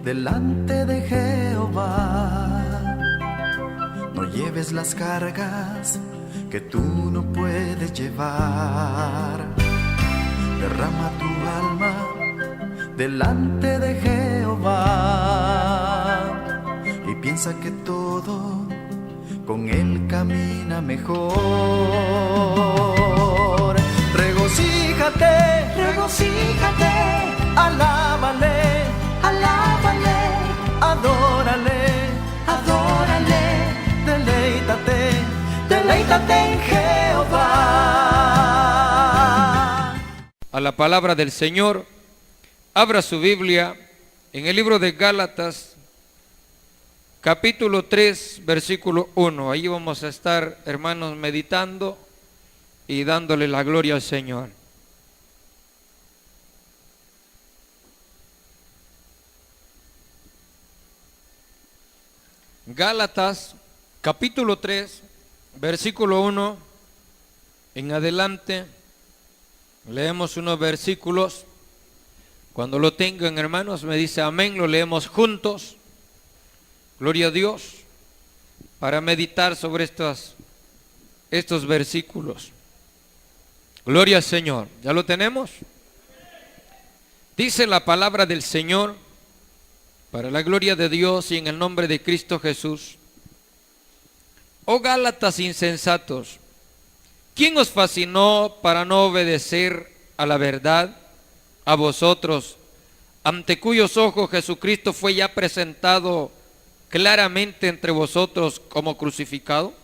delante de Jehová. No lleves las cargas que tú no puedes llevar. Derrama tu alma delante de Jehová y piensa que todo con Él camina mejor. Regocíjate, regocíjate, alábale, alábale, adórale, adórale, deleítate, deleítate en Jehová. A la palabra del Señor, abra su Biblia en el libro de Gálatas, capítulo 3, versículo 1. Ahí vamos a estar, hermanos, meditando y dándole la gloria al Señor. Gálatas, capítulo 3, versículo 1 en adelante. Leemos unos versículos. Cuando lo tengan, hermanos, me dice amén, lo leemos juntos. Gloria a Dios, para meditar sobre estos versículos. Gloria al Señor. ¿Ya lo tenemos? Dice la palabra del Señor, para la gloria de Dios y en el nombre de Cristo Jesús. Oh Gálatas insensatos, ¿quién os fascinó para no obedecer a la verdad? A vosotros, ante cuyos ojos Jesucristo fue ya presentado claramente entre vosotros como crucificado.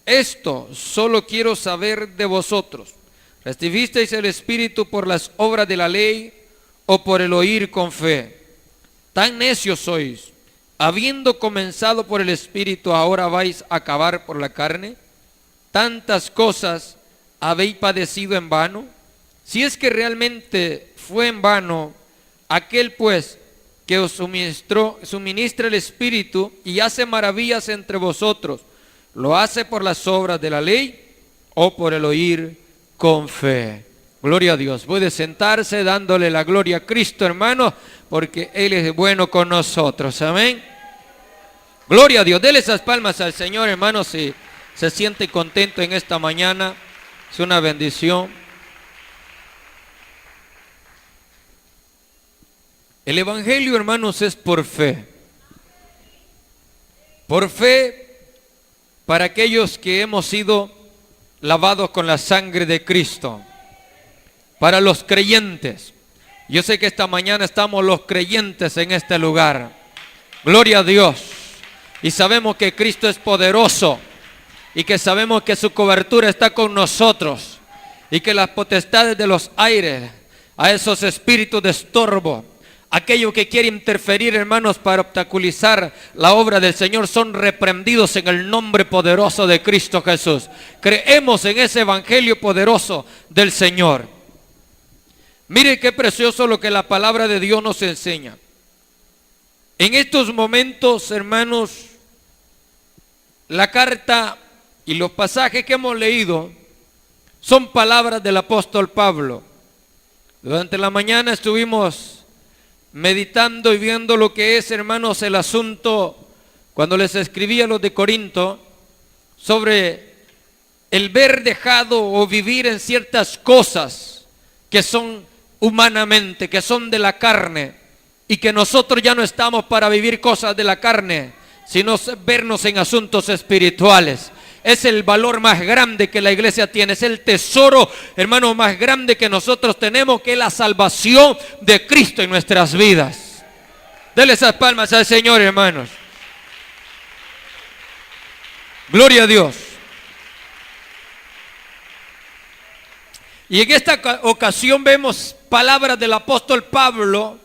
Esto solo quiero saber de vosotros: ¿recibisteis el Espíritu por las obras de la ley o por el oír con fe? Tan necios sois, habiendo comenzado por el Espíritu, ahora vais a acabar por la carne. Tantas cosas habéis padecido en vano. Si es que realmente fue en vano, aquel pues que os suministra el Espíritu y hace maravillas entre vosotros, ¿lo hace por las obras de la ley o por el oír con fe? Gloria a Dios. Puede sentarse dándole la gloria a Cristo, hermano, porque Él es bueno con nosotros. Amén. Gloria a Dios. Dele esas palmas al Señor, hermano, si se siente contento en esta mañana. Es una bendición. El Evangelio, hermanos, es por fe. Por fe para aquellos que hemos sido lavados con la sangre de Cristo. Para los creyentes. Yo sé que esta mañana estamos los creyentes en este lugar. Gloria a Dios. Y sabemos que Cristo es poderoso. Y que sabemos que su cobertura está con nosotros. Y que las potestades de los aires, a esos espíritus de estorbo, aquello que quiere interferir, hermanos, para obstaculizar la obra del Señor, son reprendidos en el nombre poderoso de Cristo Jesús. Creemos en ese evangelio poderoso del Señor. Mire qué precioso lo que la palabra de Dios nos enseña. En estos momentos, hermanos, la carta y los pasajes que hemos leído son palabras del apóstol Pablo. Durante la mañana estuvimos meditando y viendo lo que es, hermanos, el asunto cuando les escribí a los de Corinto sobre el ver dejado o vivir en ciertas cosas que son humanamente, que son de la carne, y que nosotros ya no estamos para vivir cosas de la carne, sino vernos en asuntos espirituales. Es el valor más grande que la iglesia tiene, es el tesoro, hermano, más grande que nosotros tenemos, que es la salvación de Cristo en nuestras vidas. Dele esas palmas al Señor, hermanos. Gloria a Dios. Y en esta ocasión vemos palabras del apóstol Pablo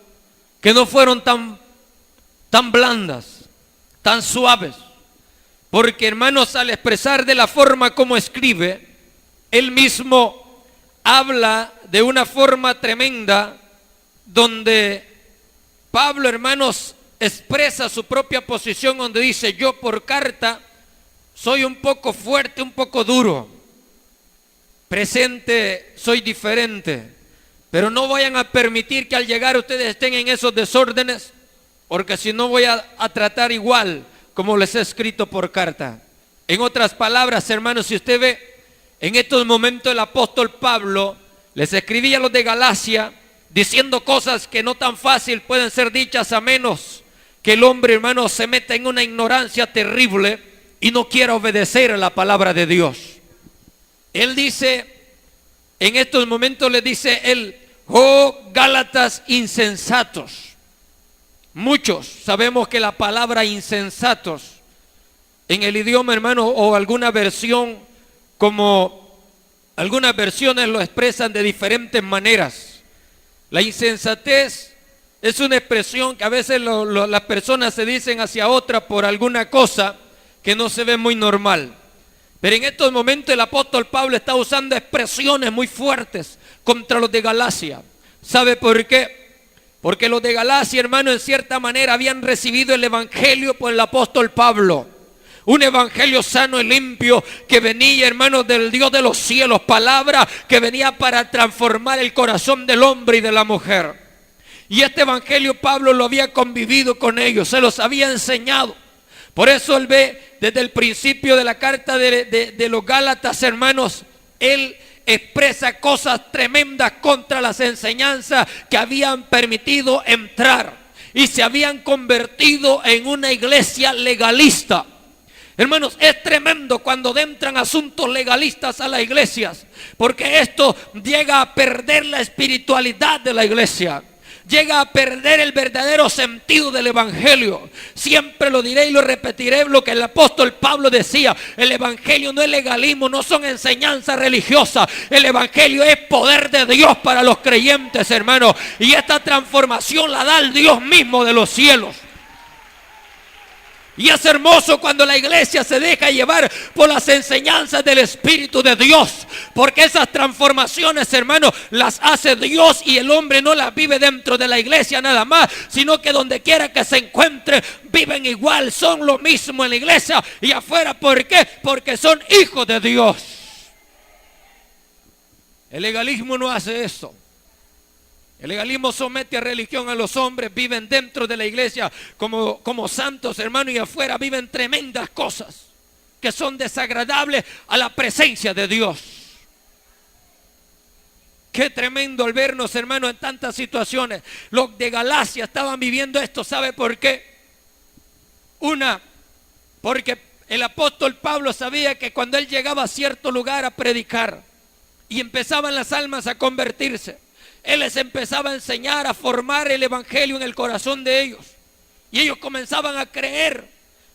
que no fueron tan blandas, tan suaves. Porque, hermanos, al expresar de la forma como escribe, él mismo habla de una forma tremenda, donde Pablo, hermanos, expresa su propia posición, donde dice: yo por carta soy un poco fuerte, un poco duro. Presente soy diferente, pero no vayan a permitir que al llegar ustedes estén en esos desórdenes, porque si no voy a tratar igual como les he escrito por carta. En otras palabras, hermanos, si usted ve, en estos momentos el apóstol Pablo les escribía a los de Galacia diciendo cosas que no tan fácil pueden ser dichas a menos que el hombre, hermano, se meta en una ignorancia terrible y no quiera obedecer a la palabra de Dios. Él dice, en estos momentos le dice él: oh Gálatas insensatos. Muchos sabemos que la palabra insensatos en el idioma, hermano, o alguna versión, como algunas versiones lo expresan de diferentes maneras. La insensatez es una expresión que a veces las personas se dicen hacia otra por alguna cosa que no se ve muy normal. Pero en estos momentos el apóstol Pablo está usando expresiones muy fuertes contra los de Galacia. ¿Sabe por qué? Porque los de Galacia, hermano, en cierta manera habían recibido el evangelio por el apóstol Pablo. Un evangelio sano y limpio que venía, hermanos, del Dios de los cielos. Palabra que venía para transformar el corazón del hombre y de la mujer. Y este evangelio Pablo lo había convivido con ellos, se los había enseñado. Por eso él ve desde el principio de la carta de los Gálatas, hermanos, él expresa cosas tremendas contra las enseñanzas que habían permitido entrar y se habían convertido en una iglesia legalista. Hermanos, es tremendo cuando entran asuntos legalistas a las iglesias, porque esto llega a perder la espiritualidad de la iglesia. Llega a perder el verdadero sentido del evangelio. Siempre lo diré y lo repetiré, lo que el apóstol Pablo decía: el evangelio no es legalismo, no son enseñanzas religiosas. El evangelio es poder de Dios para los creyentes, hermanos. Y esta transformación la da el Dios mismo de los cielos. Y es hermoso cuando la iglesia se deja llevar por las enseñanzas del Espíritu de Dios. Porque esas transformaciones, hermanos, las hace Dios y el hombre no las vive dentro de la iglesia nada más, sino que donde quiera que se encuentre, viven igual, son lo mismo en la iglesia y afuera. ¿Por qué? Porque son hijos de Dios. El legalismo no hace eso. El legalismo somete a religión a los hombres, viven dentro de la iglesia como santos, hermanos, y afuera viven tremendas cosas que son desagradables a la presencia de Dios. Qué tremendo al vernos, hermanos, en tantas situaciones. Los de Galacia estaban viviendo esto, ¿sabe por qué? Porque el apóstol Pablo sabía que cuando él llegaba a cierto lugar a predicar y empezaban las almas a convertirse, él les empezaba a enseñar, a formar el evangelio en el corazón de ellos. Y ellos comenzaban a creer,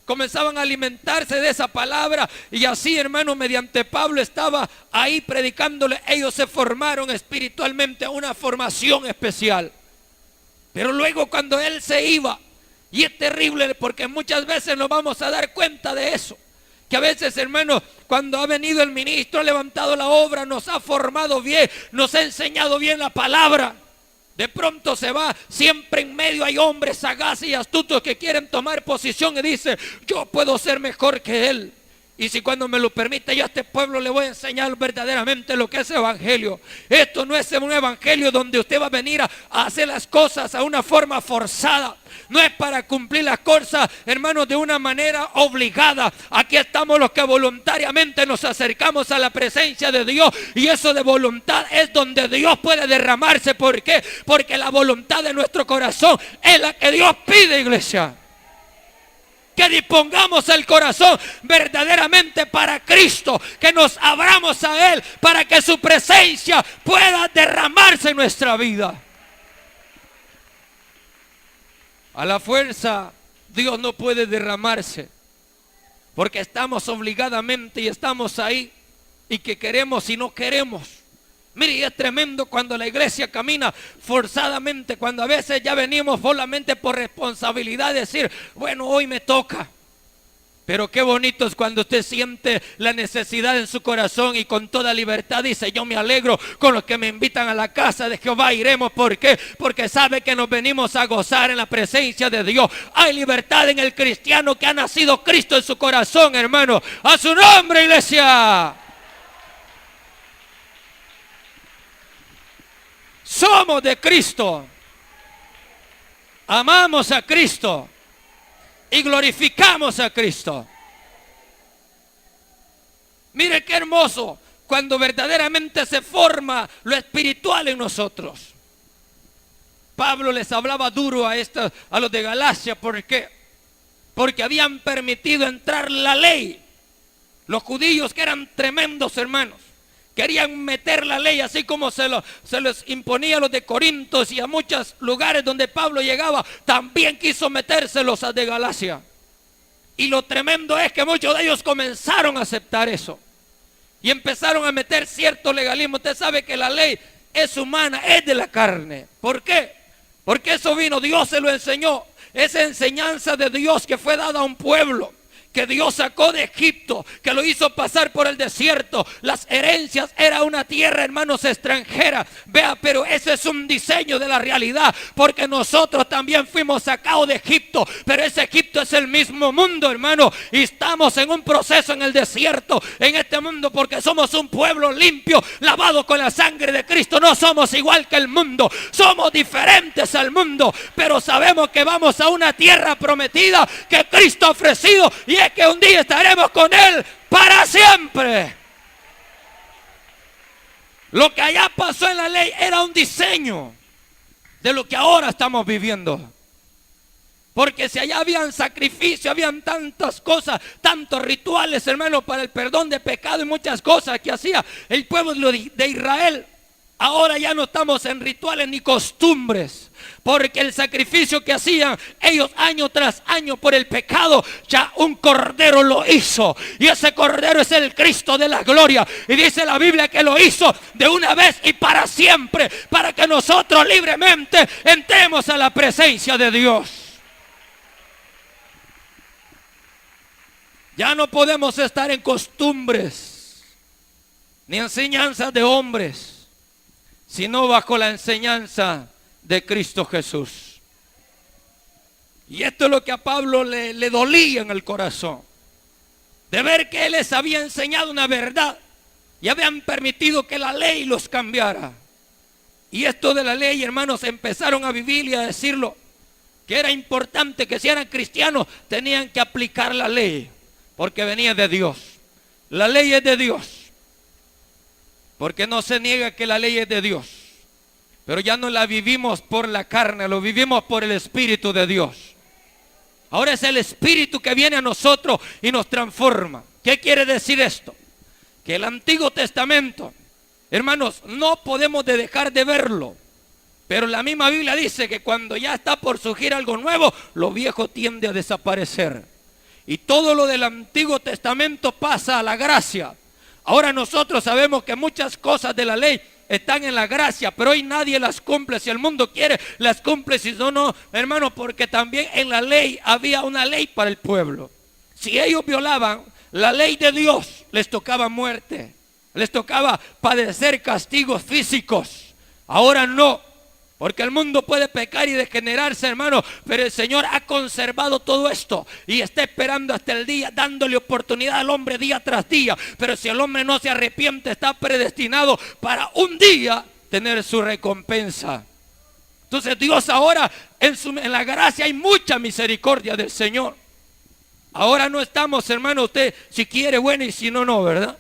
comenzaban a alimentarse de esa palabra. Y así, hermano, mediante Pablo estaba ahí predicándole, ellos se formaron espiritualmente, una formación especial. Pero luego cuando él se iba, y es terrible porque muchas veces nos vamos a dar cuenta de eso, que a veces, hermanos, cuando ha venido el ministro, ha levantado la obra, nos ha formado bien, nos ha enseñado bien la palabra, de pronto se va. Siempre en medio hay hombres sagaces y astutos que quieren tomar posición y dicen: yo puedo ser mejor que él. Y si cuando me lo permite, yo a este pueblo le voy a enseñar verdaderamente lo que es evangelio. Esto no es un evangelio donde usted va a venir a hacer las cosas a una forma forzada. No es para cumplir las cosas, hermanos, de una manera obligada. Aquí estamos los que voluntariamente nos acercamos a la presencia de Dios. Y eso de voluntad es donde Dios puede derramarse. ¿Por qué? Porque la voluntad de nuestro corazón es la que Dios pide, iglesia. Que dispongamos el corazón verdaderamente para Cristo, que nos abramos a Él para que su presencia pueda derramarse en nuestra vida. A la fuerza Dios no puede derramarse, porque estamos obligadamente y estamos ahí, y que queremos y no queremos. Mire, es tremendo cuando la iglesia camina forzadamente, cuando a veces ya venimos solamente por responsabilidad de decir: bueno, hoy me toca. Pero qué bonito es cuando usted siente la necesidad en su corazón y con toda libertad dice: yo me alegro con los que me invitan a la casa de Jehová, iremos. ¿Por qué? Porque sabe que nos venimos a gozar en la presencia de Dios. Hay libertad en el cristiano que ha nacido Cristo en su corazón, hermano. A su nombre, iglesia. Somos de Cristo. amamos a Cristo y glorificamos a Cristo. Mire qué hermoso cuando verdaderamente se forma lo espiritual en nosotros. Pablo les hablaba duro a los de Galacia. ¿Por qué? Porque habían permitido entrar la ley. Los judíos, que eran tremendos hermanos, querían meter la ley así como se les imponía a los de Corinto y a muchos lugares donde Pablo llegaba. También quiso metérselos a de Galacia. Y lo tremendo es que muchos de ellos comenzaron a aceptar eso y empezaron a meter cierto legalismo. Usted sabe que la ley es humana, es de la carne. ¿Por qué? Porque eso vino, Dios se lo enseñó. Esa enseñanza de Dios que fue dada a un pueblo que Dios sacó de Egipto, que lo hizo pasar por el desierto. Las herencias era una tierra, hermanos, extranjera. Vea, pero ese es un diseño de la realidad, porque nosotros también fuimos sacados de Egipto, pero ese Egipto es el mismo mundo, hermano, y estamos en un proceso en el desierto, en este mundo, porque somos un pueblo limpio, lavado con la sangre de Cristo. No somos igual que el mundo, somos diferentes al mundo, pero sabemos que vamos a una tierra prometida que Cristo ha ofrecido, y es que un día estaremos con Él para siempre. Lo que allá pasó en la ley era un diseño de lo que ahora estamos viviendo. Porque si allá habían sacrificios, habían tantas cosas, tantos rituales, hermano, para el perdón de pecado y muchas cosas que hacía el pueblo de Israel. Ahora ya no estamos en rituales ni costumbres, porque el sacrificio que hacían ellos año tras año por el pecado, ya un cordero lo hizo. Y ese cordero es el Cristo de la gloria. Y dice la Biblia que lo hizo de una vez y para siempre, para que nosotros libremente entremos a la presencia de Dios. Ya no podemos estar en costumbres ni enseñanzas de hombres, sino bajo la enseñanza de Cristo Jesús. Y esto es lo que a Pablo le dolía en el corazón, de ver que él les había enseñado una verdad y habían permitido que la ley los cambiara. Y esto de la ley, hermanos, empezaron a vivir y a decirlo, que era importante que si eran cristianos tenían que aplicar la ley, porque venía de Dios. La ley es de Dios. Porque no se niega que la ley es de Dios, pero ya no la vivimos por la carne, lo vivimos por el Espíritu de Dios. Ahora es el Espíritu que viene a nosotros y nos transforma. ¿Qué quiere decir esto? Que el Antiguo Testamento, hermanos, no podemos dejar de verlo, pero la misma Biblia dice que cuando ya está por surgir algo nuevo, lo viejo tiende a desaparecer. Y todo lo del Antiguo Testamento pasa a la gracia. Ahora nosotros sabemos que muchas cosas de la ley están en la gracia, pero hoy nadie las cumple. Si el mundo quiere, las cumple. Si no, hermano, porque también en la ley había una ley para el pueblo. Si ellos violaban la ley de Dios, les tocaba muerte, les tocaba padecer castigos físicos. Ahora no, porque el mundo puede pecar y degenerarse, hermano, pero el Señor ha conservado todo esto y está esperando hasta el día, dándole oportunidad al hombre día tras día. Pero si el hombre no se arrepiente, está predestinado para un día tener su recompensa. Entonces Dios ahora, en la gracia hay mucha misericordia del Señor. Ahora no estamos, hermano, usted si quiere bueno y si no, no, ¿verdad?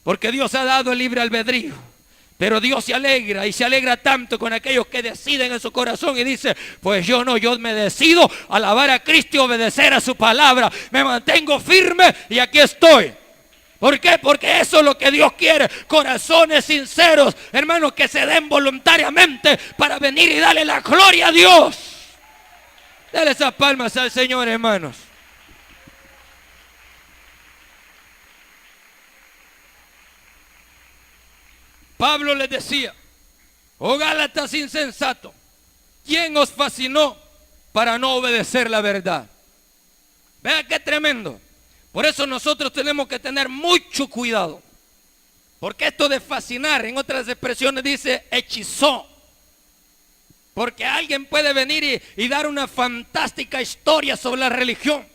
Porque Dios ha dado el libre albedrío. Pero Dios se alegra, y se alegra tanto con aquellos que deciden en su corazón y dice, pues yo no, yo me decido a alabar a Cristo y obedecer a su palabra. Me mantengo firme y aquí estoy. ¿Por qué? Porque eso es lo que Dios quiere. Corazones sinceros, hermanos, que se den voluntariamente para venir y darle la gloria a Dios. Dale esas palmas al Señor, hermanos. Pablo les decía, oh Gálatas insensato, ¿quién os fascinó para no obedecer la verdad? Vean qué tremendo. Por eso nosotros tenemos que tener mucho cuidado. Porque esto de fascinar, en otras expresiones dice hechizó. Porque alguien puede venir y dar una fantástica historia sobre la religión.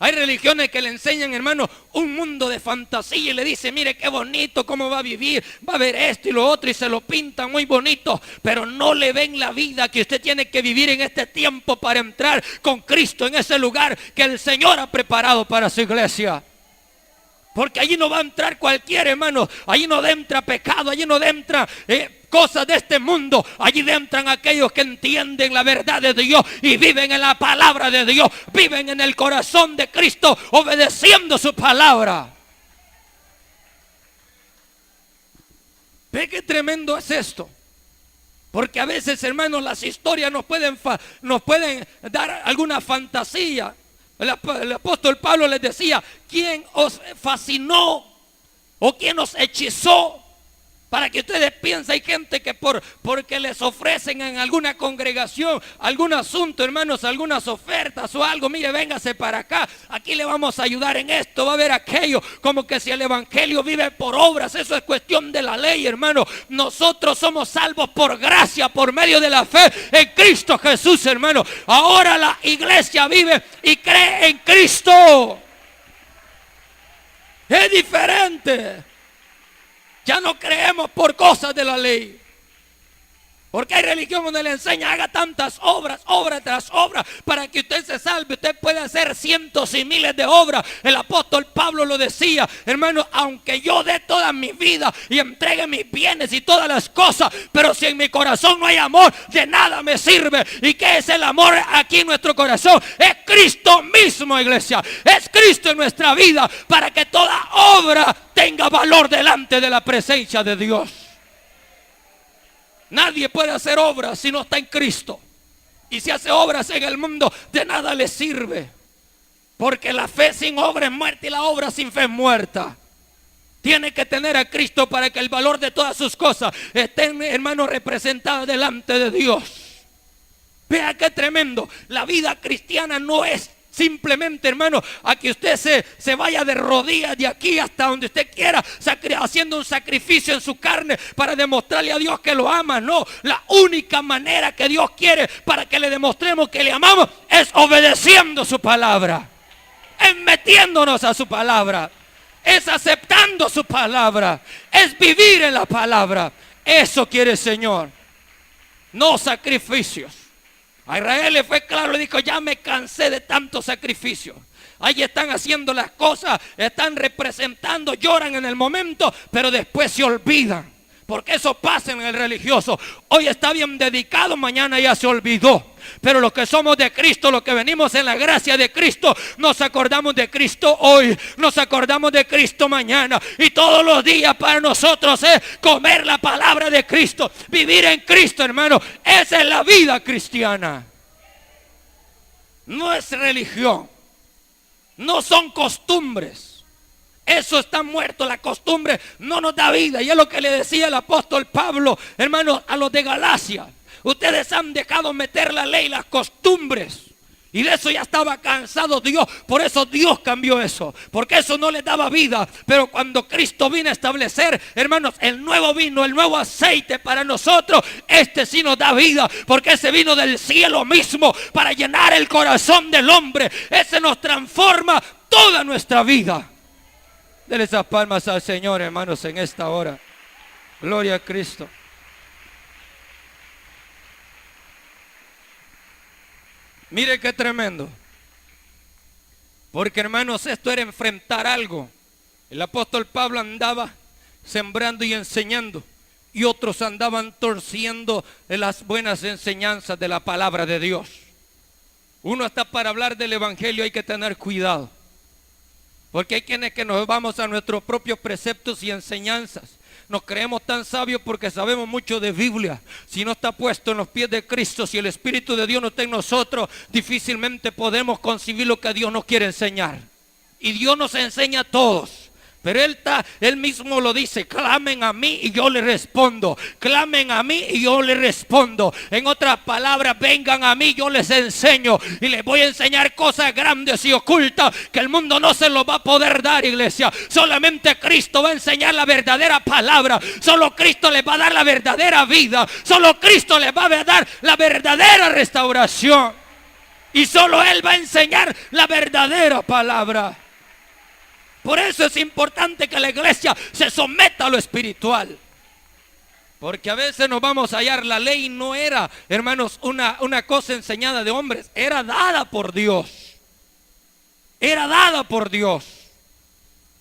Hay religiones que le enseñan, hermano, un mundo de fantasía y le dicen, mire qué bonito, cómo va a vivir, va a ver esto y lo otro y se lo pintan muy bonito, pero no le ven la vida que usted tiene que vivir en este tiempo para entrar con Cristo en ese lugar que el Señor ha preparado para su iglesia. Porque allí no va a entrar cualquier hermano, allí no entra pecado, allí no entra cosas de este mundo. Allí entran aquellos que entienden la verdad de Dios y viven en la palabra de Dios, viven en el corazón de Cristo, obedeciendo su palabra. ¿Ve qué tremendo es esto? Porque a veces, hermanos, las historias nos pueden dar alguna fantasía. El apóstol Pablo les decía, ¿quién os fascinó o quién os hechizó para que ustedes piensen? Hay gente que porque les ofrecen en alguna congregación algún asunto, hermanos, algunas ofertas o algo, mire, véngase para acá, aquí le vamos a ayudar en esto, va a haber aquello, como que si el evangelio vive por obras. Eso es cuestión de la ley, hermano. Nosotros somos salvos por gracia, por medio de la fe en Cristo Jesús, hermano. Ahora la iglesia vive y cree en Cristo. Es diferente. Ya no creemos por cosas de la ley. Porque hay religión donde le enseña, haga tantas obras, obra tras obra, para que usted se salve. Usted puede hacer cientos y miles de obras. El apóstol Pablo lo decía, hermano, aunque yo dé toda mi vida y entregue mis bienes y todas las cosas, pero si en mi corazón no hay amor, de nada me sirve. ¿Y qué es el amor aquí en nuestro corazón? Es Cristo mismo, iglesia. Es Cristo en nuestra vida, para que toda obra tenga valor delante de la presencia de Dios. Nadie puede hacer obras si no está en Cristo. Y si hace obras en el mundo, de nada le sirve. Porque la fe sin obra es muerta y la obra sin fe es muerta. Tiene que tener a Cristo para que el valor de todas sus cosas estén, hermano, representadas delante de Dios. Vea qué tremendo. La vida cristiana no es simplemente, hermano, a que usted se vaya de rodillas de aquí hasta donde usted quiera, haciendo un sacrificio en su carne para demostrarle a Dios que lo ama. No, la única manera que Dios quiere para que le demostremos que le amamos es obedeciendo su palabra, es metiéndonos a su palabra, es aceptando su palabra, es vivir en la palabra. Eso quiere el Señor, no sacrificios. A Israel le fue claro, le dijo, ya me cansé de tanto sacrificio. Ahí están haciendo las cosas, están representando, lloran en el momento, pero después se olvidan. Porque eso pasa en el religioso. Hoy está bien dedicado, mañana ya se olvidó. Pero los que somos de Cristo, los que venimos en la gracia de Cristo, nos acordamos de Cristo hoy, nos acordamos de Cristo mañana. Y todos los días para nosotros es comer la palabra de Cristo, vivir en Cristo, hermano. Esa es la vida cristiana. No es religión, no son costumbres. Eso está muerto, la costumbre no nos da vida. Y es lo que le decía el apóstol Pablo, hermanos, a los de Galacia. Ustedes han dejado meter la ley, las costumbres. Y de eso ya estaba cansado Dios. Por eso Dios cambió eso. Porque eso no les daba vida. Pero cuando Cristo vino a establecer, hermanos, el nuevo vino, el nuevo aceite para nosotros, este sí nos da vida. Porque ese vino del cielo mismo para llenar el corazón del hombre. Ese nos transforma toda nuestra vida. Denle esas palmas al Señor, hermanos, en esta hora. Gloria a Cristo. Mire qué tremendo. Porque, hermanos, esto era enfrentar algo. El apóstol Pablo andaba sembrando y enseñando, y otros andaban torciendo las buenas enseñanzas de la palabra de Dios. Uno está para hablar del evangelio, hay que tener cuidado. Porque hay quienes que nos vamos a nuestros propios preceptos y enseñanzas. Nos creemos tan sabios porque sabemos mucho de Biblia. Si no está puesto en los pies de Cristo, si el Espíritu de Dios no está en nosotros, difícilmente podemos concebir lo que Dios nos quiere enseñar. Y Dios nos enseña a todos. Pero Él mismo lo dice, clamen a mí y yo les respondo. Clamen a mí y yo les respondo. En otras palabras, vengan a mí, yo les enseño. Y les voy a enseñar cosas grandes y ocultas que el mundo no se los va a poder dar, iglesia. Solamente Cristo va a enseñar la verdadera palabra. Solo Cristo les va a dar la verdadera vida. Solo Cristo les va a dar la verdadera restauración. Y solo Él va a enseñar la verdadera palabra. Por eso es importante que la iglesia se someta a lo espiritual. Porque a veces nos vamos a hallar, la ley no era, hermanos, una cosa enseñada de hombres, era dada por Dios. Era dada por Dios,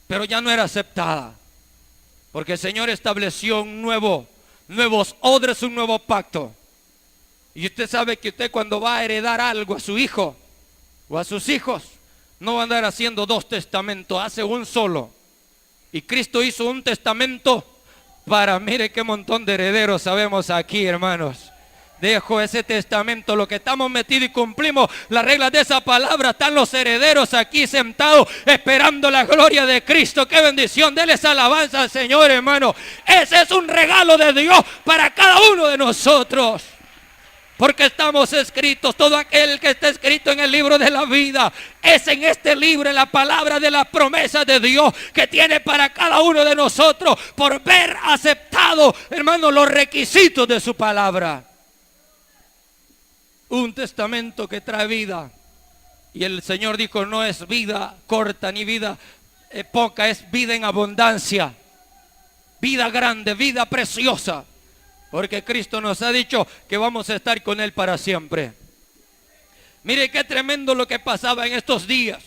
pero ya no era aceptada. Porque el Señor estableció nuevos odres, un nuevo pacto. Y usted sabe que usted cuando va a heredar algo a su hijo o a sus hijos, no va a andar haciendo 2 testamentos, hace un solo. Y Cristo hizo un testamento para, mire qué montón de herederos sabemos aquí, hermanos. Dejo ese testamento, lo que estamos metidos y cumplimos las reglas de esa palabra. Están los herederos aquí sentados esperando la gloria de Cristo. Qué bendición, denles alabanza al Señor, hermano. Ese es un regalo de Dios para cada uno de nosotros. Porque estamos escritos, todo aquel que está escrito en el libro de la vida, es en este libro la palabra de la promesa de Dios que tiene para cada uno de nosotros por ver aceptado, hermano, los requisitos de su palabra. Un testamento que trae vida. Y el Señor dijo, no es vida corta ni vida poca, es vida en abundancia. Vida grande, vida preciosa. Porque Cristo nos ha dicho que vamos a estar con Él para siempre. Mire qué tremendo lo que pasaba en estos días.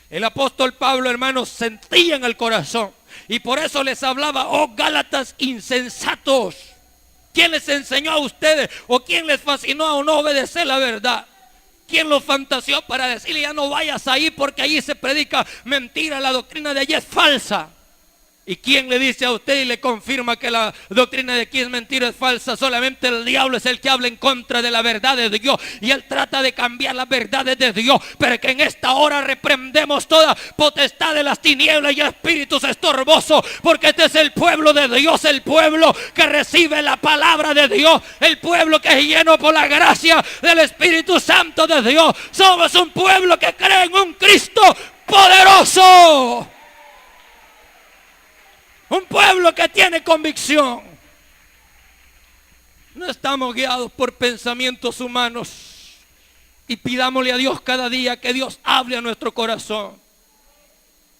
El apóstol Pablo, hermanos, sentía en el corazón. Y por eso les hablaba, oh Gálatas insensatos. ¿Quién les enseñó a ustedes? ¿O quién les fascinó a no obedecer la verdad? ¿Quién los fantaseó para decirle, ya no vayas ahí porque allí se predica mentira, la doctrina de allí es falsa? ¿Y quién le dice a usted y le confirma que la doctrina de aquí es mentira, es falsa? Solamente el diablo es el que habla en contra de la verdad de Dios. Y él trata de cambiar las verdades de Dios. Pero que en esta hora reprendemos toda potestad de las tinieblas y espíritus estorbosos. Porque este es el pueblo de Dios, el pueblo que recibe la palabra de Dios. El pueblo que es lleno por la gracia del Espíritu Santo de Dios. Somos un pueblo que cree en un Cristo poderoso. Un pueblo que tiene convicción. No estamos guiados por pensamientos humanos. Y pidámosle a Dios cada día que Dios hable a nuestro corazón.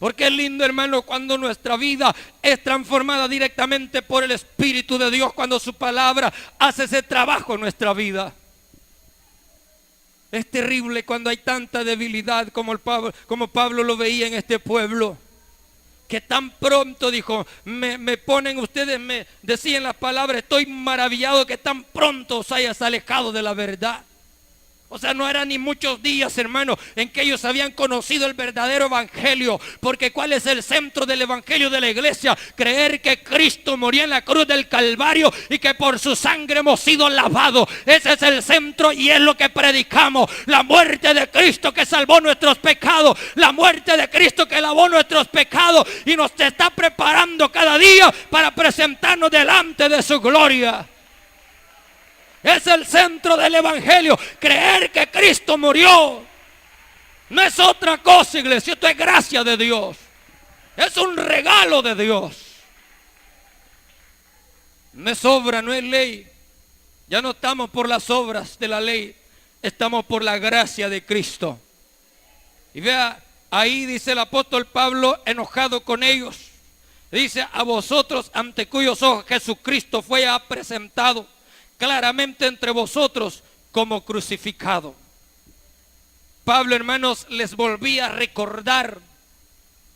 Porque es lindo, hermano, cuando nuestra vida es transformada directamente por el Espíritu de Dios. Cuando su palabra hace ese trabajo en nuestra vida. Es terrible cuando hay tanta debilidad como Pablo lo veía en este pueblo. Que tan pronto dijo, me ponen ustedes, me decían las palabras, estoy maravillado que tan pronto os hayas alejado de la verdad. O sea, no eran ni muchos días, hermano, en que ellos habían conocido el verdadero evangelio. Porque ¿cuál es el centro del evangelio de la iglesia? Creer que Cristo murió en la cruz del Calvario y que por su sangre hemos sido lavados. Ese es el centro y es lo que predicamos. La muerte de Cristo que salvó nuestros pecados. La muerte de Cristo que lavó nuestros pecados. Y nos está preparando cada día para presentarnos delante de su gloria. Es el centro del evangelio, creer que Cristo murió. No es otra cosa, iglesia, esto es gracia de Dios. Es un regalo de Dios. No es obra, no es ley. Ya no estamos por las obras de la ley, estamos por la gracia de Cristo. Y vea, ahí dice el apóstol Pablo enojado con ellos. Dice, a vosotros ante cuyos ojos Jesucristo fue presentado claramente entre vosotros como crucificado. Pablo, hermanos, les volvía a recordar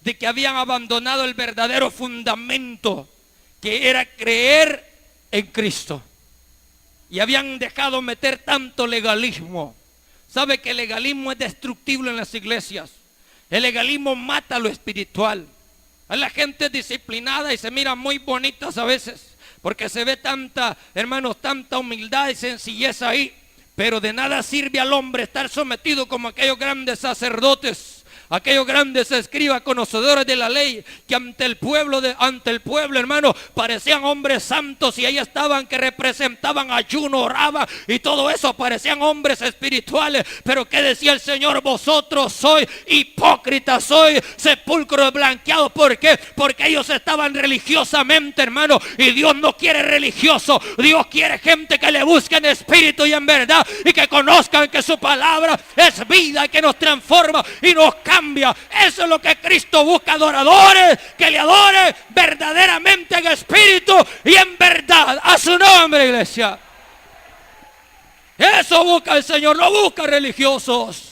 de que habían abandonado el verdadero fundamento, que era creer en Cristo. Y habían dejado meter tanto legalismo. ¿Sabe que el legalismo es destructible en las iglesias? El legalismo mata lo espiritual. A la gente disciplinada y se mira muy bonitas a veces. Porque se ve tanta, hermanos, tanta humildad y sencillez ahí. Pero de nada sirve al hombre estar sometido como aquellos grandes sacerdotes aquellos grandes escribas conocedores de la ley, que ante el pueblo, hermano, parecían hombres santos, y ahí estaban, que representaban ayuno, oraban y todo eso, parecían hombres espirituales. Pero ¿qué decía el Señor? Vosotros sois hipócritas, sois sepulcros blanqueados. ¿Por qué? Porque ellos estaban religiosamente, hermano, y Dios no quiere religioso. Dios quiere gente que le busque en espíritu y en verdad, y que conozcan que su palabra es vida, que nos transforma y nos cambia. Eso es lo que Cristo busca: adoradores que le adoren verdaderamente en espíritu y en verdad. A su nombre, iglesia. Eso busca el Señor, no busca religiosos.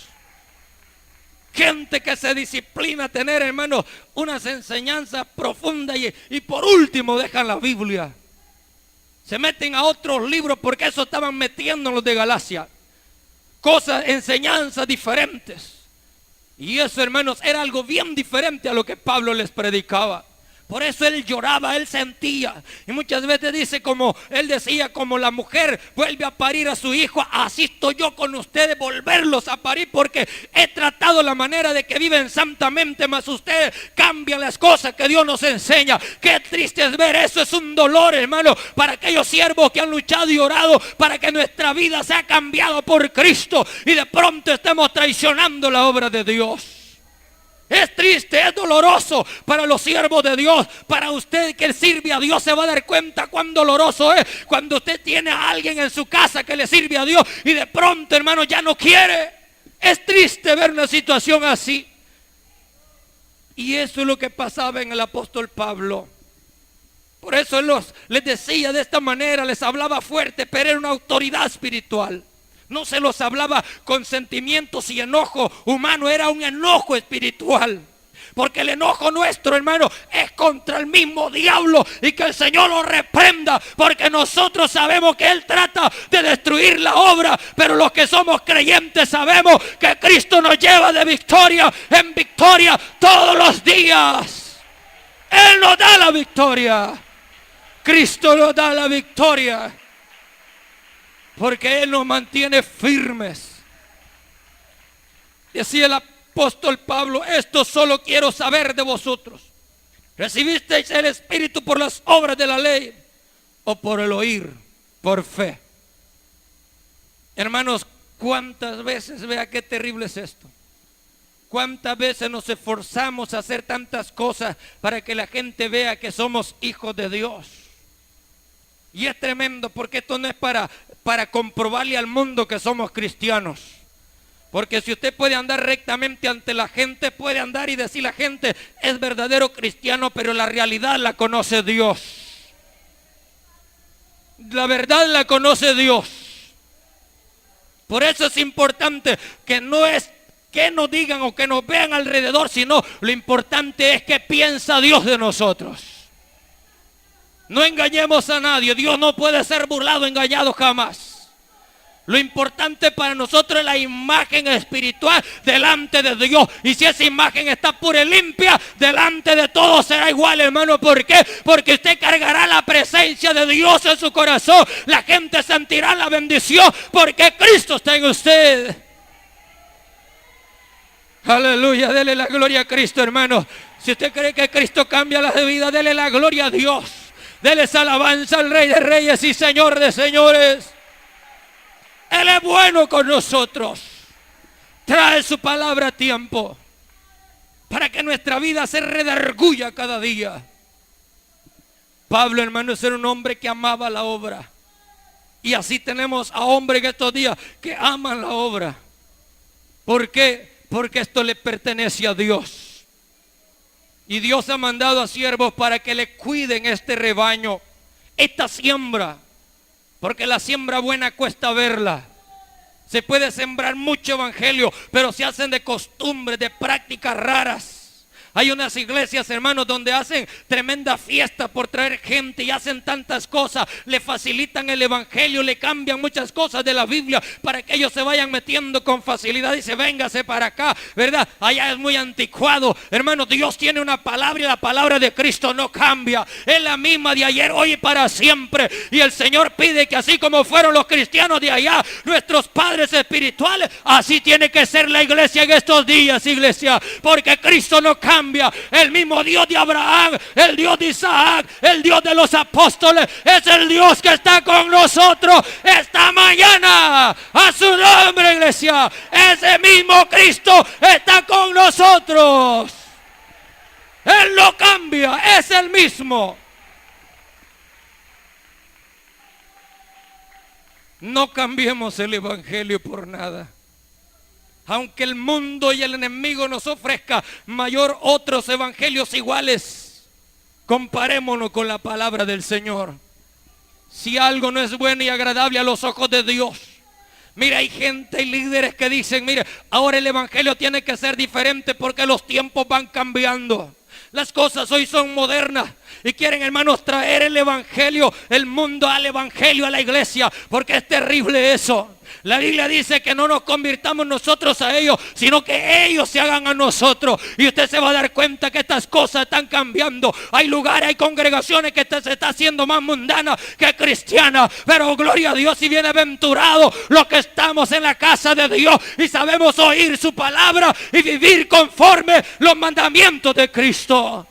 Gente que se disciplina a tener, hermano, unas enseñanzas profundas, y por último dejan la Biblia. Se meten a otros libros, porque eso estaban metiendo en los de Galacia. Cosas, enseñanzas diferentes. Y eso, hermanos, era algo bien diferente a lo que Pablo les predicaba. Por eso él lloraba, él sentía. Y muchas veces dice, como él decía, como la mujer vuelve a parir a su hijo, así estoy yo con ustedes, volverlos a parir, porque he tratado la manera de que viven santamente, mas ustedes cambian las cosas que Dios nos enseña. Qué triste es ver eso, es un dolor, hermano, para aquellos siervos que han luchado y orado para que nuestra vida sea cambiada por Cristo, y de pronto estemos traicionando la obra de Dios. Es triste, es doloroso para los siervos de Dios. Para usted que sirve a Dios se va a dar cuenta cuán doloroso es cuando usted tiene a alguien en su casa que le sirve a Dios y de pronto, hermano, ya no quiere. Es triste ver una situación así. Y eso es lo que pasaba en el apóstol Pablo. Por eso él les decía de esta manera, les hablaba fuerte, pero era una autoridad espiritual. No se los hablaba con sentimientos y enojo humano, era un enojo espiritual. Porque el enojo nuestro, hermano, es contra el mismo diablo, y que el Señor lo reprenda, porque nosotros sabemos que Él trata de destruir la obra, pero los que somos creyentes sabemos que Cristo nos lleva de victoria en victoria todos los días. Él nos da la victoria. Cristo nos da la victoria. Porque Él nos mantiene firmes. Decía el apóstol Pablo: esto solo quiero saber de vosotros. ¿Recibisteis el Espíritu por las obras de la ley o por el oír, por fe? Hermanos, ¿cuántas veces, vea qué terrible es esto? ¿Cuántas veces nos esforzamos a hacer tantas cosas para que la gente vea que somos hijos de Dios? Y es tremendo, porque esto no es para comprobarle al mundo que somos cristianos. Porque si usted puede andar rectamente ante la gente, puede andar y decir la gente es verdadero cristiano, pero la realidad la conoce Dios. La verdad la conoce Dios. Por eso es importante que no es que nos digan o que nos vean alrededor, sino lo importante es que piensa Dios de nosotros. No engañemos a nadie. Dios no puede ser burlado, engañado jamás. Lo importante para nosotros es la imagen espiritual delante de Dios. Y si esa imagen está pura y limpia, delante de todos será igual, hermano. ¿Por qué? Porque usted cargará la presencia de Dios en su corazón. La gente sentirá la bendición porque Cristo está en usted. Aleluya, dele la gloria a Cristo, hermano. Si usted cree que Cristo cambia la vida, dele la gloria a Dios. Dele alabanza al Rey de Reyes y Señor de Señores. Él es bueno con nosotros. Trae su palabra a tiempo para que nuestra vida se redarguya cada día. Pablo, hermano, era un hombre que amaba la obra. Y así tenemos a hombres en estos días que aman la obra. ¿Por qué? Porque esto le pertenece a Dios. Y Dios ha mandado a siervos para que le cuiden este rebaño, esta siembra. Porque la siembra buena cuesta verla. Se puede sembrar mucho evangelio, pero se hacen de costumbres, de prácticas raras. Hay unas iglesias, hermanos, donde hacen tremenda fiesta por traer gente y hacen tantas cosas, le facilitan el evangelio, le cambian muchas cosas de la Biblia para que ellos se vayan metiendo con facilidad. Dice, véngase para acá, ¿verdad? Allá es muy anticuado. Hermanos, Dios tiene una palabra y la palabra de Cristo no cambia. Es la misma de ayer, hoy y para siempre. Y el Señor pide que así como fueron los cristianos de allá, nuestros padres espirituales, así tiene que ser la iglesia en estos días, iglesia, porque Cristo no cambia. El mismo Dios de Abraham, el Dios de Isaac, el Dios de los apóstoles, es el Dios que está con nosotros esta mañana. A su nombre, iglesia. Ese mismo Cristo está con nosotros. Él no cambia, es el mismo. No cambiemos el evangelio por nada. Aunque el mundo y el enemigo nos ofrezca mayor otros evangelios iguales, comparémonos con la palabra del Señor. Si algo no es bueno y agradable a los ojos de Dios, mira, hay gente y líderes que dicen, mire, ahora el evangelio tiene que ser diferente porque los tiempos van cambiando. Las cosas hoy son modernas y quieren, hermanos, traer el evangelio, el mundo al evangelio, a la iglesia, porque es terrible eso. La Biblia dice que no nos convirtamos nosotros a ellos, sino que ellos se hagan a nosotros. Y usted se va a dar cuenta que estas cosas están cambiando. Hay lugares, hay congregaciones que se está haciendo más mundana que cristiana. Pero gloria a Dios y bienaventurado los que estamos en la casa de Dios y sabemos oír su palabra y vivir conforme los mandamientos de Cristo.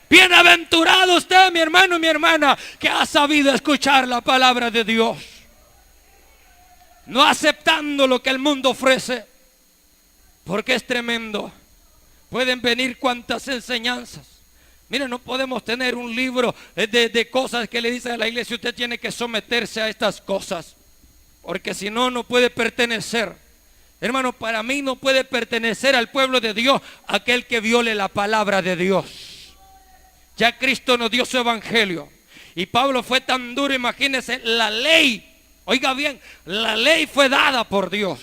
Bienaventurado usted, mi hermano y mi hermana, que ha sabido escuchar la palabra de Dios, no aceptando lo que el mundo ofrece, porque es tremendo. Pueden venir cuantas enseñanzas. Mire, no podemos tener un libro de cosas que le dice a la iglesia, usted tiene que someterse a estas cosas, porque si no, no puede pertenecer. Hermano, para mí no puede pertenecer al pueblo de Dios aquel que viole la palabra de Dios. Ya Cristo nos dio su evangelio. Y Pablo fue tan duro, imagínense, la ley. Oiga bien, la ley fue dada por Dios.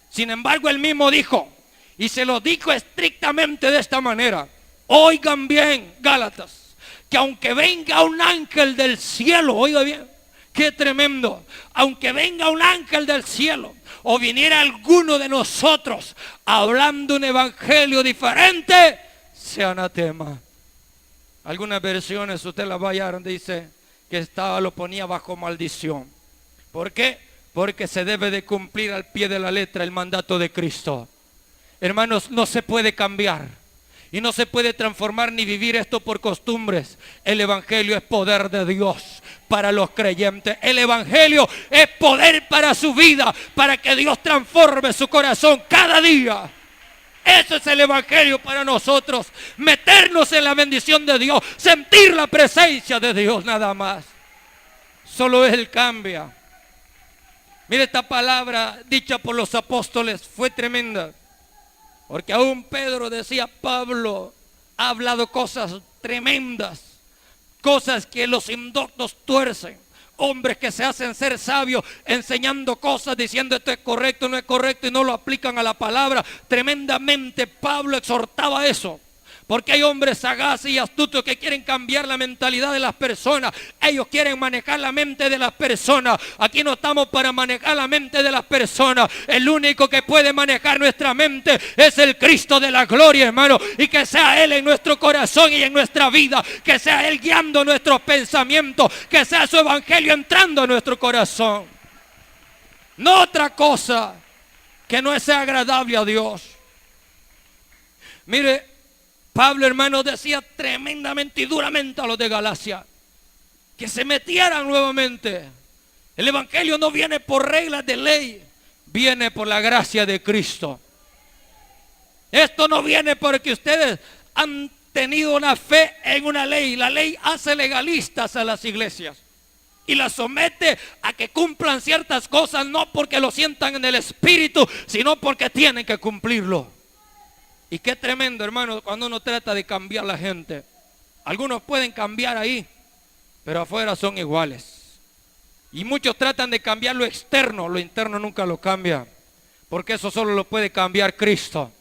Sin embargo, él mismo dijo, y se lo dijo estrictamente de esta manera: oigan bien, Gálatas, que aunque venga un ángel del cielo, oiga bien, qué tremendo, aunque venga un ángel del cielo, o viniera alguno de nosotros hablando un evangelio diferente, sea anatema. Algunas versiones usted las va a hallar, dice que lo ponía bajo maldición. ¿Por qué? Porque se debe de cumplir al pie de la letra el mandato de Cristo. Hermanos, no se puede cambiar y no se puede transformar ni vivir esto por costumbres. El evangelio es poder de Dios para los creyentes. El evangelio es poder para su vida, para que Dios transforme su corazón cada día. Eso es el evangelio para nosotros. Meternos en la bendición de Dios, sentir la presencia de Dios, nada más. Solo Él cambia. Mire, esta palabra dicha por los apóstoles fue tremenda, porque aún Pedro decía: Pablo ha hablado cosas tremendas, cosas que los indoctos tuercen, hombres que se hacen ser sabios enseñando cosas, diciendo esto es correcto, no es correcto, y no lo aplican a la palabra. Tremendamente Pablo exhortaba eso, porque hay hombres sagaces y astutos que quieren cambiar la mentalidad de las personas. Ellos quieren manejar la mente de las personas. Aquí no estamos para manejar la mente de las personas. El único que puede manejar nuestra mente es el Cristo de la gloria, hermano. Y que sea Él en nuestro corazón y en nuestra vida. Que sea Él guiando nuestros pensamientos. Que sea su evangelio entrando en nuestro corazón. No otra cosa que no sea agradable a Dios. Mire, Pablo, hermano, decía tremendamente y duramente a los de Galacia que se metieran nuevamente. El evangelio no viene por reglas de ley, viene por la gracia de Cristo. Esto no viene porque ustedes han tenido una fe en una ley. La ley hace legalistas a las iglesias y las somete a que cumplan ciertas cosas, no porque lo sientan en el espíritu, sino porque tienen que cumplirlo. Y qué tremendo, hermano, cuando uno trata de cambiar a la gente. Algunos pueden cambiar ahí, pero afuera son iguales. Y muchos tratan de cambiar lo externo, lo interno nunca lo cambia, porque eso solo lo puede cambiar Cristo.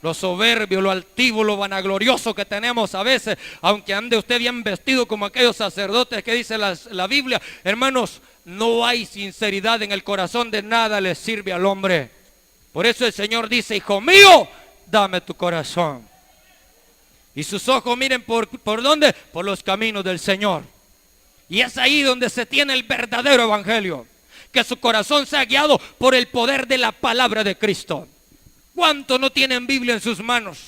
lo soberbio, lo altivo, lo vanaglorioso que tenemos a veces, aunque ande usted bien vestido como aquellos sacerdotes que dice la Biblia, hermanos, no hay sinceridad en el corazón, de nada le sirve al hombre. Por eso el Señor dice, hijo mío, dame tu corazón. Y sus ojos miren ¿por dónde? Por los caminos del Señor. Y es ahí donde se tiene el verdadero evangelio. Que su corazón sea guiado por el poder de la palabra de Cristo. ¿Cuántos no tienen Biblia en sus manos?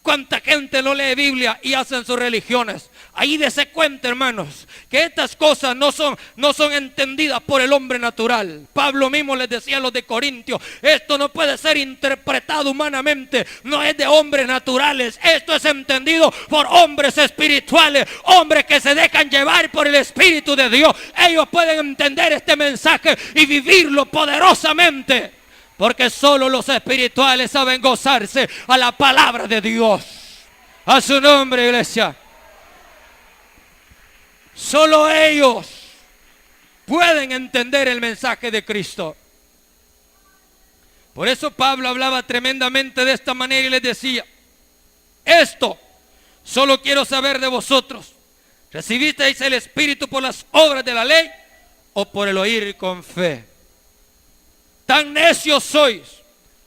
¿Cuánta gente no lee Biblia y hacen sus religiones? Ahí dése cuenta, hermanos, que estas cosas no son entendidas por el hombre natural. Pablo mismo les decía a los de Corintios, esto no puede ser interpretado humanamente, no es de hombres naturales, esto es entendido por hombres espirituales, hombres que se dejan llevar por el Espíritu de Dios. Ellos pueden entender este mensaje y vivirlo poderosamente. Porque solo los espirituales saben gozarse a la palabra de Dios. A su nombre, iglesia. Solo ellos pueden entender el mensaje de Cristo. Por eso Pablo hablaba tremendamente de esta manera y les decía, esto solo quiero saber de vosotros. ¿Recibisteis el Espíritu por las obras de la ley o por el oír con fe? Tan necios sois,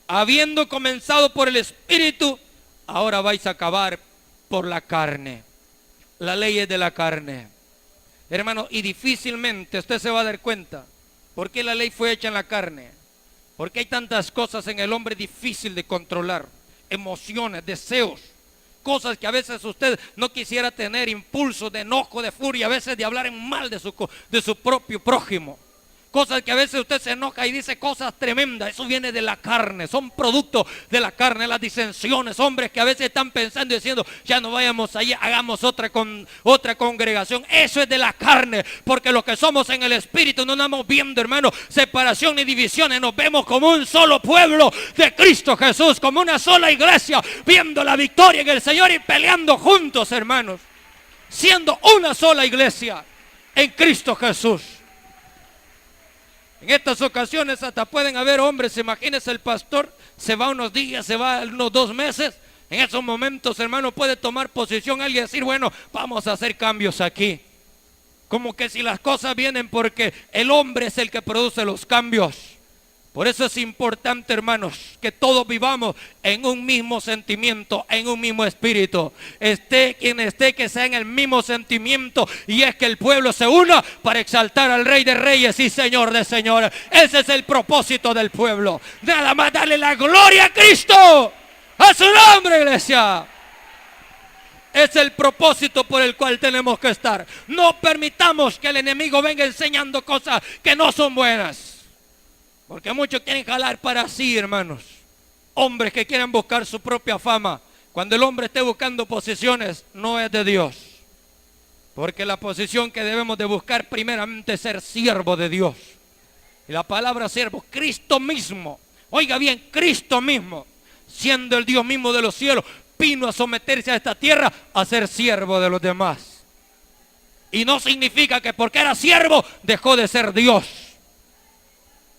habiendo comenzado por el Espíritu, ahora vais a acabar por la carne. La ley es de la carne. Hermano, y difícilmente usted se va a dar cuenta por qué la ley fue hecha en la carne. Porque hay tantas cosas en el hombre difícil de controlar. Emociones, deseos, cosas que a veces usted no quisiera tener, impulsos de enojo, de furia, a veces de hablar en mal de su propio prójimo. Cosas que a veces usted se enoja y dice cosas tremendas. Eso viene de la carne, son productos de la carne, las disensiones. Hombres que a veces están pensando y diciendo, ya no vayamos allí, hagamos otra congregación. Eso es de la carne, porque los que somos en el Espíritu no andamos viendo, hermano, separación ni divisiones. Nos vemos como un solo pueblo de Cristo Jesús, como una sola iglesia, viendo la victoria en el Señor y peleando juntos, hermanos, siendo una sola iglesia en Cristo Jesús. En estas ocasiones hasta pueden haber hombres, imagínense, el pastor se va unos días, se va unos 2 meses. En esos momentos, hermano, puede tomar posición alguien y decir, bueno, vamos a hacer cambios aquí. Como que si las cosas vienen porque el hombre es el que produce los cambios. Por eso es importante, hermanos, que todos vivamos en un mismo sentimiento, en un mismo espíritu. Esté quien esté, que sea en el mismo sentimiento. Y es que el pueblo se una para exaltar al Rey de Reyes y Señor de Señores. Ese es el propósito del pueblo. Nada más darle la gloria a Cristo. A su nombre, iglesia. Es el propósito por el cual tenemos que estar. No permitamos que el enemigo venga enseñando cosas que no son buenas. Porque muchos quieren jalar para sí, hermanos. Hombres que quieren buscar su propia fama. Cuando el hombre esté buscando posiciones, no es de Dios. Porque la posición que debemos de buscar primeramente es ser siervo de Dios. Y la palabra siervo, Cristo mismo. Oiga bien, Cristo mismo, siendo el Dios mismo de los cielos, vino a someterse a esta tierra a ser siervo de los demás. Y no significa que porque era siervo dejó de ser Dios.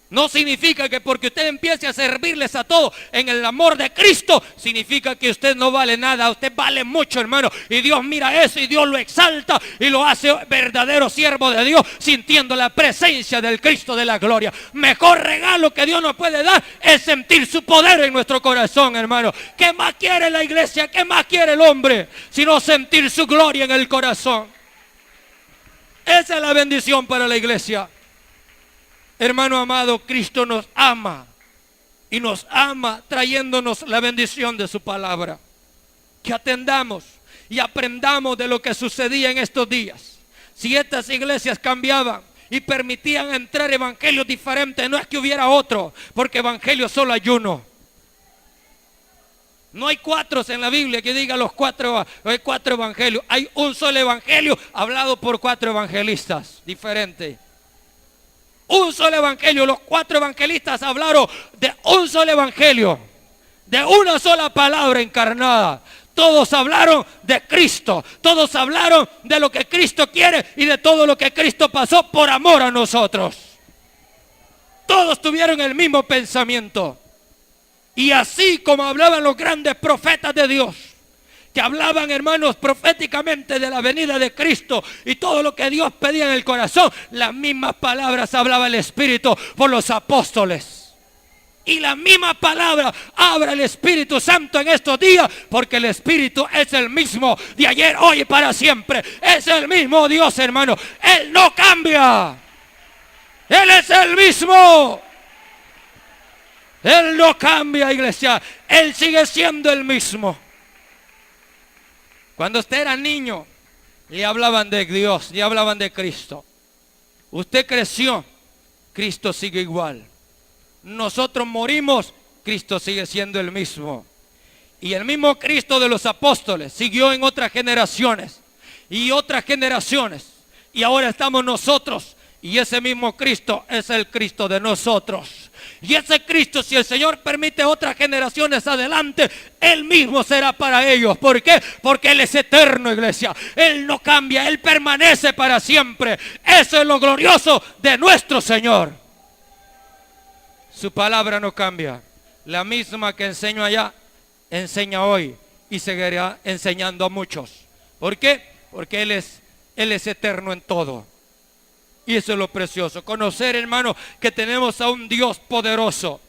No significa que porque usted empiece a servirles a todos en el amor de Cristo, significa que usted no vale nada. Usted vale mucho, hermano. Y Dios mira eso y Dios lo exalta y lo hace verdadero siervo de Dios, sintiendo la presencia del Cristo de la gloria. Mejor regalo que Dios nos puede dar es sentir su poder en nuestro corazón, hermano. ¿Qué más quiere la iglesia? ¿Qué más quiere el hombre? Sino sentir su gloria en el corazón. Esa es la bendición para la iglesia. Hermano amado, Cristo nos ama y nos ama trayéndonos la bendición de su palabra. Que atendamos y aprendamos de lo que sucedía en estos días. Si estas iglesias cambiaban y permitían entrar evangelios diferentes, no es que hubiera otro, porque evangelio solo hay uno. No hay 4 en la Biblia que diga hay 4 evangelios. Hay un solo evangelio hablado por 4 evangelistas diferentes. Un solo evangelio. Los 4 evangelistas hablaron de un solo evangelio, de una sola palabra encarnada. Todos hablaron de Cristo. Todos hablaron de lo que Cristo quiere y de todo lo que Cristo pasó por amor a nosotros. Todos tuvieron el mismo pensamiento. Y así como hablaban los grandes profetas de Dios, que hablaban, hermanos, proféticamente de la venida de Cristo y todo lo que Dios pedía en el corazón, las mismas palabras hablaba el Espíritu por los apóstoles. Y la misma palabra habla el Espíritu Santo en estos días, porque el Espíritu es el mismo de ayer, hoy y para siempre. Es el mismo Dios, hermano. Él no cambia. Él es el mismo. Él no cambia, iglesia. Él sigue siendo el mismo. Cuando usted era niño, le hablaban de Dios, le hablaban de Cristo. Usted creció, Cristo sigue igual. Nosotros morimos, Cristo sigue siendo el mismo. Y el mismo Cristo de los apóstoles siguió en otras generaciones y otras generaciones. Y ahora estamos nosotros. Y ese mismo Cristo es el Cristo de nosotros. Y ese Cristo, si el Señor permite otras generaciones adelante, Él mismo será para ellos. ¿Por qué? Porque Él es eterno, iglesia. Él no cambia, Él permanece para siempre. Eso es lo glorioso de nuestro Señor. Su palabra no cambia. La misma que enseño allá, enseña hoy y seguirá enseñando a muchos. ¿Por qué? Porque Él es eterno en todo. Y eso es lo precioso. Conocer, hermano, que tenemos a un Dios poderoso.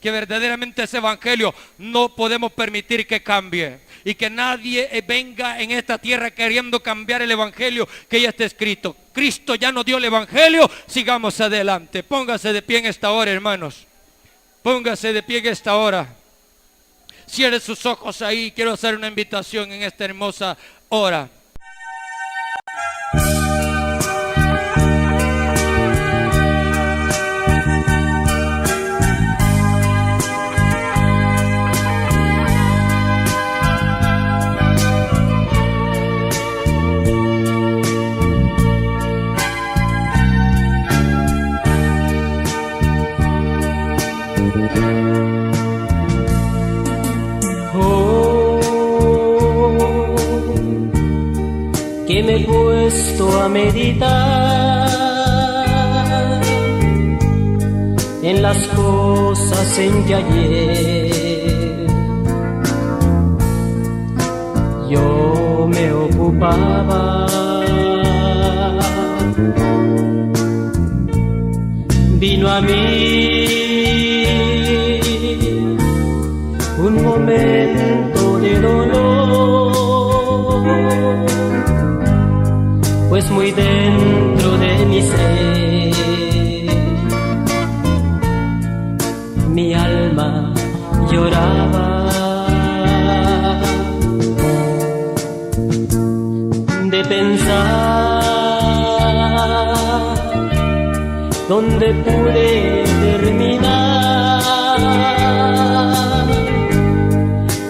Que verdaderamente ese evangelio no podemos permitir que cambie. Y que nadie venga en esta tierra queriendo cambiar el evangelio que ya está escrito. Cristo ya nos dio el evangelio. Sigamos adelante. Póngase de pie en esta hora, hermanos. Póngase de pie en esta hora. Cierre sus ojos ahí. Quiero hacer una invitación en esta hermosa hora. Que me he puesto a meditar en las cosas en que ayer yo me ocupaba. Vino a mí un momento de dolor, pues muy dentro de mi ser mi alma lloraba de pensar dónde pude terminar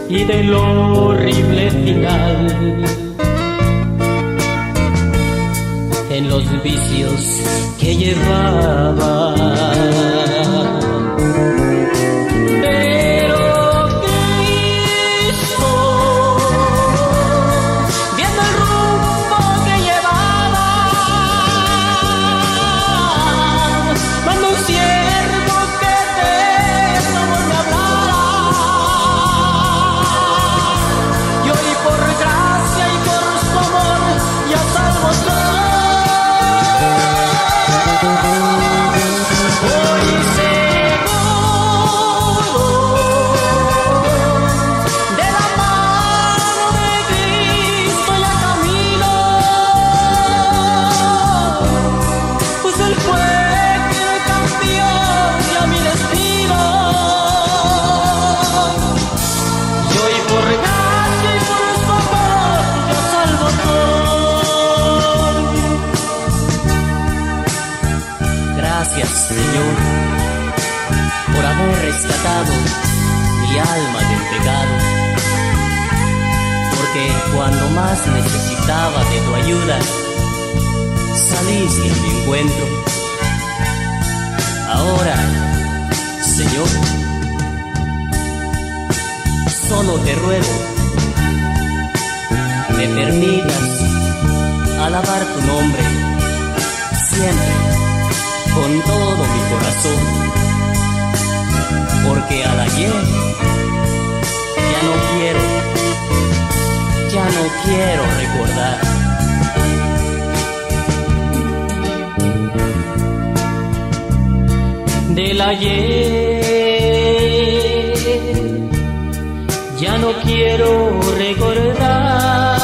y del horrible final en los vicios que llevaba. Pero Cristo, viendo el rumbo que llevaba, mandó un siervo que de eso me hablara. Y hoy por gracia y por su amor ya salvo soy. Hoy seguro de la mano de Cristo ya camino, pues Él fue quien cambió ya mi destino. Y hoy por gracia y por su amor yo salvo soy. Gracias, Señor, por haber rescatado mi alma del pecado, porque cuando más necesitaba de tu ayuda, saliste a mi encuentro. Ahora, Señor, solo te ruego, me permitas alabar tu nombre siempre, con todo mi corazón, porque al ayer ya no quiero recordar. Del ayer ya no quiero recordar,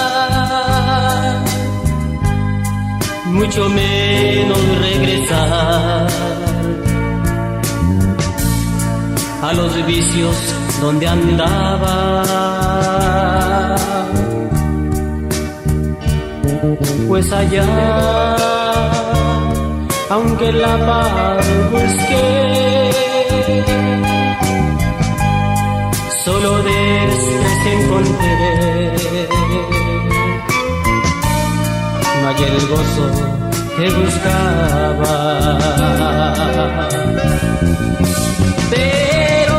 mucho menos regresar a los vicios donde andaba, pues allá, aunque la paz busqué, solo después encontré, no hay el gozo que buscaba. Pero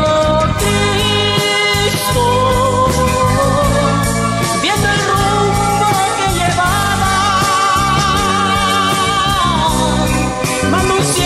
Cristo, viendo el rumbo que llevaba, me anunció